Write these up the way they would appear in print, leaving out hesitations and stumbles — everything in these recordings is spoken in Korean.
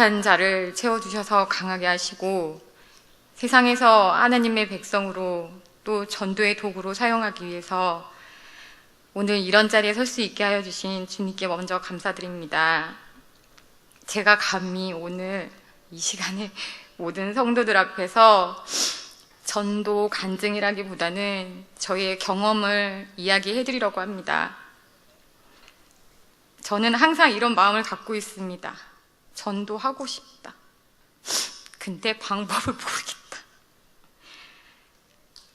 부족한 자를 채워주셔서 강하게 하시고 세상에서 하나님의 백성으로 또 전도의 도구로 사용하기 위해서 오늘 이런 자리에 설 수 있게 하여 주신 주님께 먼저 감사드립니다. 제가 감히 오늘 이 시간에 모든 성도들 앞에서 전도 간증이라기보다는 저희의 경험을 이야기해 드리려고 합니다. 저는 항상 이런 마음을 갖고 있습니다. 전도하고 싶다. 근데 방법을 모르겠다.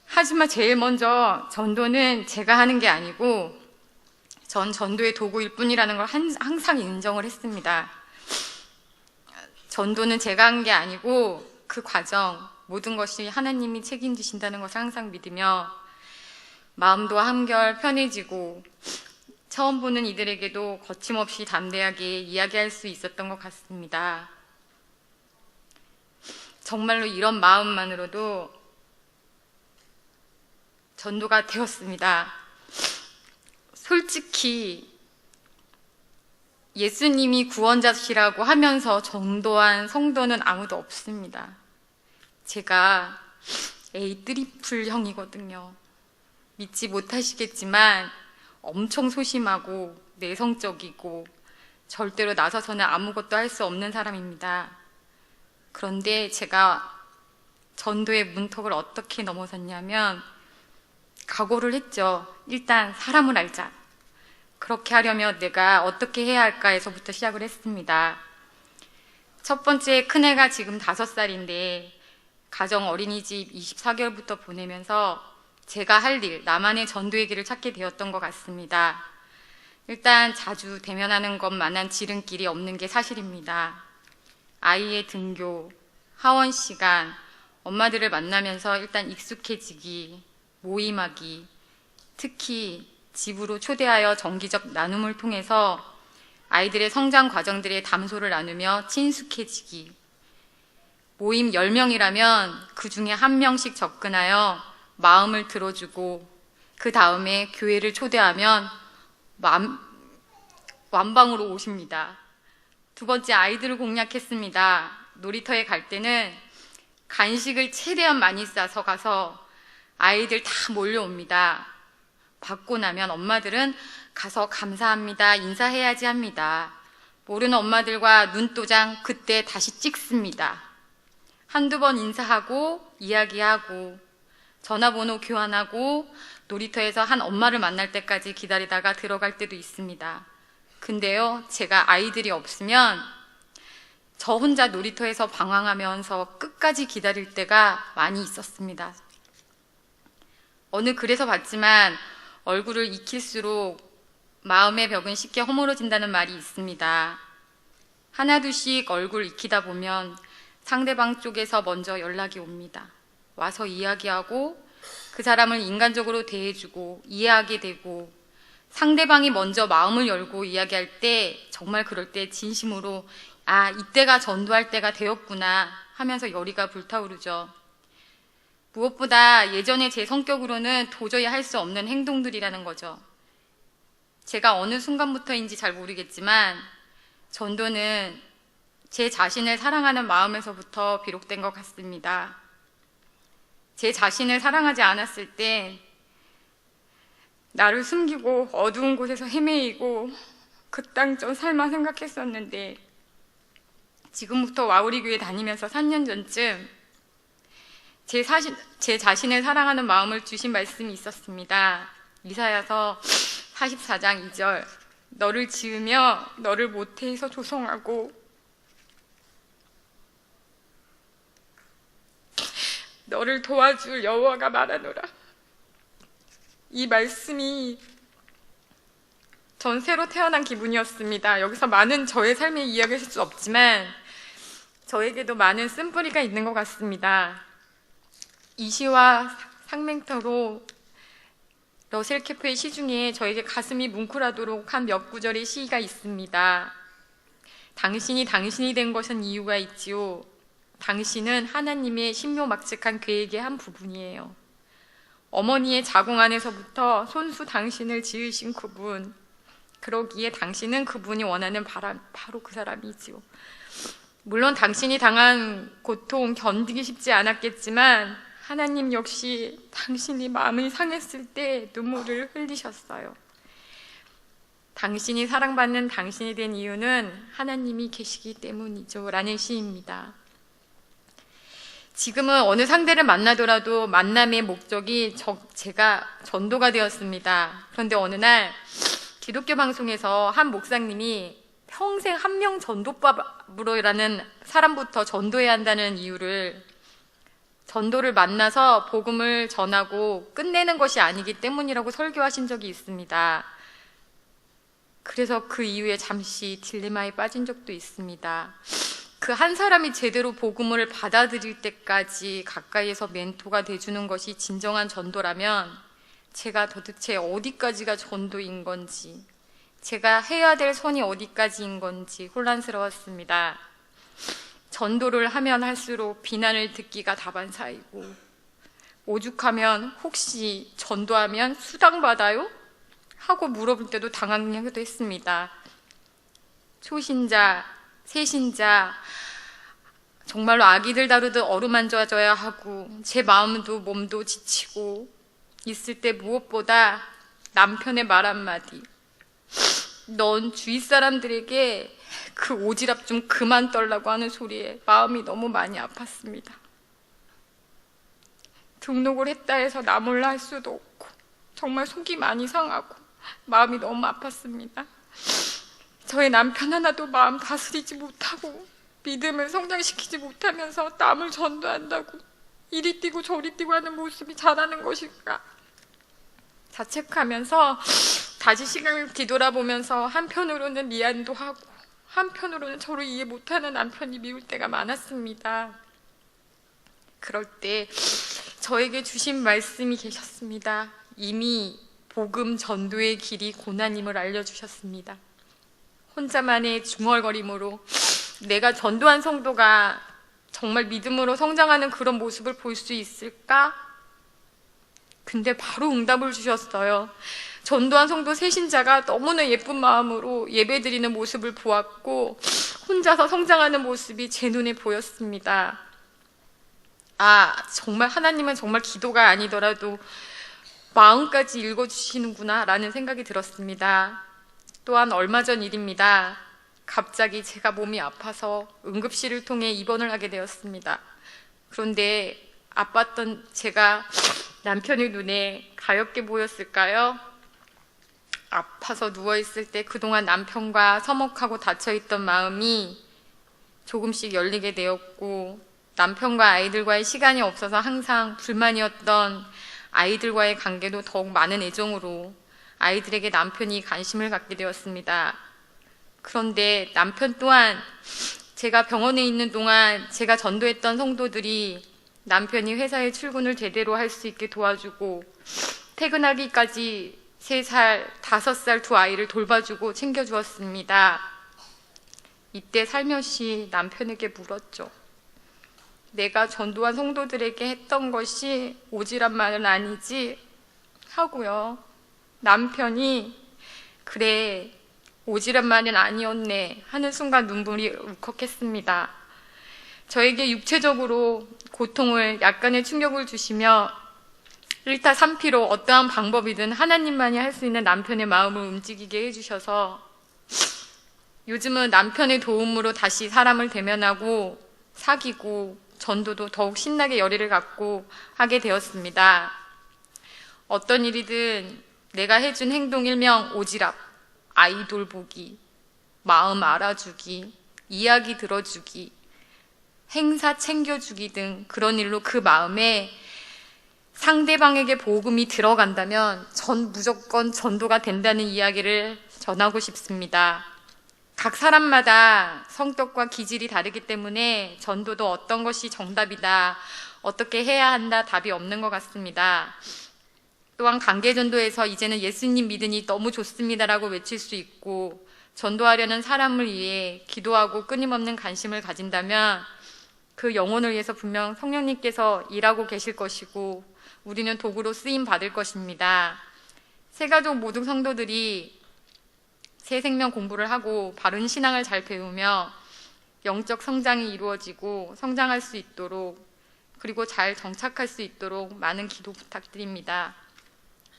하지만 제일 먼저 전도는 제가 하는 게 아니고 전 전도의 도구일 뿐이라는 걸 항상 인정을 했습니다. 전도는 제가 한 게 아니고 그 과정, 모든 것이 하나님이 책임지신다는 것을 항상 믿으며 마음도 한결 편해지고 처음 보는 이들에게도 거침없이 담대하게 이야기할 수 있었던 것 같습니다. 정말로 이런 마음만으로도 전도가 되었습니다. 솔직히 예수님이 구원자시라고 하면서 전도한 성도는 아무도 없습니다. 제가 A 트리플형이거든요. 믿지 못하시겠지만 엄청 소심하고 내성적이고 절대로 나서서는 아무것도 할 수 없는 사람입니다. 그런데 제가 전도의 문턱을 어떻게 넘어섰냐면 각오를 했죠. 일단 사람을 알자. 그렇게 하려면 내가 어떻게 해야 할까에서부터 시작을 했습니다. 첫 번째 큰애가 지금 5살인데 가정 어린이집 24개월부터 보내면서 제가 할 일, 나만의 전도의 길을 찾게 되었던 것 같습니다. 일단 자주 대면하는 것만한 지름길이 없는 게 사실입니다. 아이의 등교, 하원 시간, 엄마들을 만나면서 일단 익숙해지기, 모임하기, 특히 집으로 초대하여 정기적 나눔을 통해서 아이들의 성장 과정들의 담소를 나누며 친숙해지기, 모임 10명이라면 그 중에 1명씩 접근하여 마음을 들어주고 그 다음에 교회를 초대하면 완방으로 오십니다. 두 번째, 아이들을 공략했습니다. 놀이터에 갈 때는 간식을 최대한 많이 싸서 가서 아이들 다 몰려옵니다. 받고 나면 엄마들은 가서 감사합니다, 인사해야지 합니다. 모르는 엄마들과 눈도장 그때 다시 찍습니다. 한두 번 인사하고 이야기하고 전화번호 교환하고 놀이터에서 한 엄마를 만날 때까지 기다리다가 들어갈 때도 있습니다. 근데요, 제가 아이들이 없으면 저 혼자 놀이터에서 방황하면서 끝까지 기다릴 때가 많이 있었습니다. 어느 글에서 봤지만 얼굴을 익힐수록 마음의 벽은 쉽게 허물어진다는 말이 있습니다. 하나둘씩 얼굴 익히다 보면 상대방 쪽에서 먼저 연락이 옵니다. 와서 이야기하고 그 사람을 인간적으로 대해주고 이해하게 되고 상대방이 먼저 마음을 열고 이야기할 때 정말 그럴 때 진심으로 아, 이때가 전도할 때가 되었구나 하면서 열의가 불타오르죠. 무엇보다 예전에 제 성격으로는 도저히 할 수 없는 행동들이라는 거죠. 제가 어느 순간부터인지 잘 모르겠지만 전도는 제 자신을 사랑하는 마음에서부터 비롯된 것 같습니다. 제 자신을 사랑하지 않았을 때 나를 숨기고 어두운 곳에서 헤매이고 그 땅 저 살만 생각했었는데 지금부터 와우리 교회 다니면서 3년 전쯤 제 자신을 사랑하는 마음을 주신 말씀이 있었습니다. 이사야서 44장 2절, 너를 지으며 너를 모태에서 조성하고 너를 도와줄 여호와가 말하노라. 이 말씀이 전 새로 태어난 기분이었습니다. 여기서 많은 저의 삶의 이야기를 할 수 없지만 저에게도 많은 쓴뿌리가 있는 것 같습니다. 이 시와 상맹터로 러셀 캐프의 시 중에 저에게 가슴이 뭉클하도록 한 몇 구절의 시가 있습니다. 당신이 당신이 된 것은 이유가 있지요. 당신은 하나님의 신묘막측한 계획의 한 부분이에요. 어머니의 자궁 안에서부터 손수 당신을 지으신 그분, 그러기에 당신은 그분이 원하는 바로 그 사람이지요. 물론 당신이 당한 고통 견디기 쉽지 않았겠지만 하나님 역시 당신이 마음이 상했을 때 눈물을 흘리셨어요. 당신이 사랑받는 당신이 된 이유는 하나님이 계시기 때문이죠 라는 시입니다. 지금은 어느 상대를 만나더라도 만남의 목적이 제가 전도가 되었습니다. 그런데 어느 날 기독교 방송에서 한 목사님이 평생 한 명 전도법으로라는 사람부터 전도해야 한다는 이유를 전도를 만나서 복음을 전하고 끝내는 것이 아니기 때문이라고 설교하신 적이 있습니다. 그래서 그 이후에 잠시 딜레마에 빠진 적도 있습니다. 그 한 사람이 제대로 복음을 받아들일 때까지 가까이에서 멘토가 돼주는 것이 진정한 전도라면 제가 도대체 어디까지가 전도인 건지, 제가 해야 될 선이 어디까지인 건지 혼란스러웠습니다. 전도를 하면 할수록 비난을 듣기가 다반사이고, 오죽하면 혹시 전도하면 수당받아요? 하고 물어볼 때도 당황하기도 했습니다. 초신자, 새신자, 정말로 아기들 다루듯 어루만져줘야 하고 제 마음도 몸도 지치고 있을 때 무엇보다 남편의 말 한마디, 넌 주위 사람들에게 그 오지랖 좀 그만 떨라고 하는 소리에 마음이 너무 많이 아팠습니다. 등록을 했다 해서 나 몰라 할 수도 없고 정말 속이 많이 상하고 마음이 너무 아팠습니다. 저의 남편 하나도 마음 다스리지 못하고 믿음을 성장시키지 못하면서 남을 전도한다고 이리 뛰고 저리 뛰고 하는 모습이 잘하는 것일까 자책하면서 다시 시간을 뒤돌아보면서 한편으로는 미안도 하고 한편으로는 저를 이해 못하는 남편이 미울 때가 많았습니다. 그럴 때 저에게 주신 말씀이 계셨습니다. 이미 복음 전도의 길이 고난임을 알려주셨습니다. 혼자만의 중얼거림으로 내가 전도한 성도가 정말 믿음으로 성장하는 그런 모습을 볼 수 있을까? 근데 바로 응답을 주셨어요. 전도한 성도 새신자가 너무나 예쁜 마음으로 예배드리는 모습을 보았고 혼자서 성장하는 모습이 제 눈에 보였습니다. 정말 하나님은 정말 기도가 아니더라도 마음까지 읽어주시는구나 라는 생각이 들었습니다. 또한 얼마 전 일입니다. 갑자기 제가 몸이 아파서 응급실을 통해 입원을 하게 되었습니다. 그런데 아팠던 제가 남편의 눈에 가엽게 보였을까요? 아파서 누워있을 때 그동안 남편과 서먹하고 닫혀있던 마음이 조금씩 열리게 되었고, 남편과 아이들과의 시간이 없어서 항상 불만이었던 아이들과의 관계도 더욱 많은 애정으로 아이들에게 남편이 관심을 갖게 되었습니다. 그런데 남편 또한 제가 병원에 있는 동안 제가 전도했던 성도들이 남편이 회사에 출근을 제대로 할 수 있게 도와주고 퇴근하기까지 3살, 5살 두 아이를 돌봐주고 챙겨주었습니다. 이때 살며시 남편에게 물었죠. 내가 전도한 성도들에게 했던 것이 오지랖만은 아니지? 하고요. 남편이 그래, 오지랖만은 아니었네 하는 순간 눈물이 울컥했습니다. 저에게 육체적으로 고통을 약간의 충격을 주시며 1타 3피로 어떠한 방법이든 하나님만이 할 수 있는 남편의 마음을 움직이게 해주셔서 요즘은 남편의 도움으로 다시 사람을 대면하고 사귀고 전도도 더욱 신나게 열의를 갖고 하게 되었습니다. 어떤 일이든 내가 해준 행동 일명 오지랖, 아이돌 보기, 마음 알아주기, 이야기 들어주기, 행사 챙겨주기 등 그런 일로 그 마음에 상대방에게 복음이 들어간다면 전 무조건 전도가 된다는 이야기를 전하고 싶습니다. 각 사람마다 성격과 기질이 다르기 때문에 전도도 어떤 것이 정답이다, 어떻게 해야 한다 답이 없는 것 같습니다. 또한 관계전도에서 이제는 예수님 믿으니 너무 좋습니다라고 외칠 수 있고 전도하려는 사람을 위해 기도하고 끊임없는 관심을 가진다면 그 영혼을 위해서 분명 성령님께서 일하고 계실 것이고 우리는 도구로 쓰임 받을 것입니다. 새가족 모든 성도들이 새 생명 공부를 하고 바른 신앙을 잘 배우며 영적 성장이 이루어지고 성장할 수 있도록, 그리고 잘 정착할 수 있도록 많은 기도 부탁드립니다.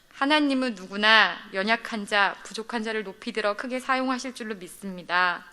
하나님은 누구나 연약한 자, 부족한 자를 높이 들어 크게 사용하실 줄로 믿습니다.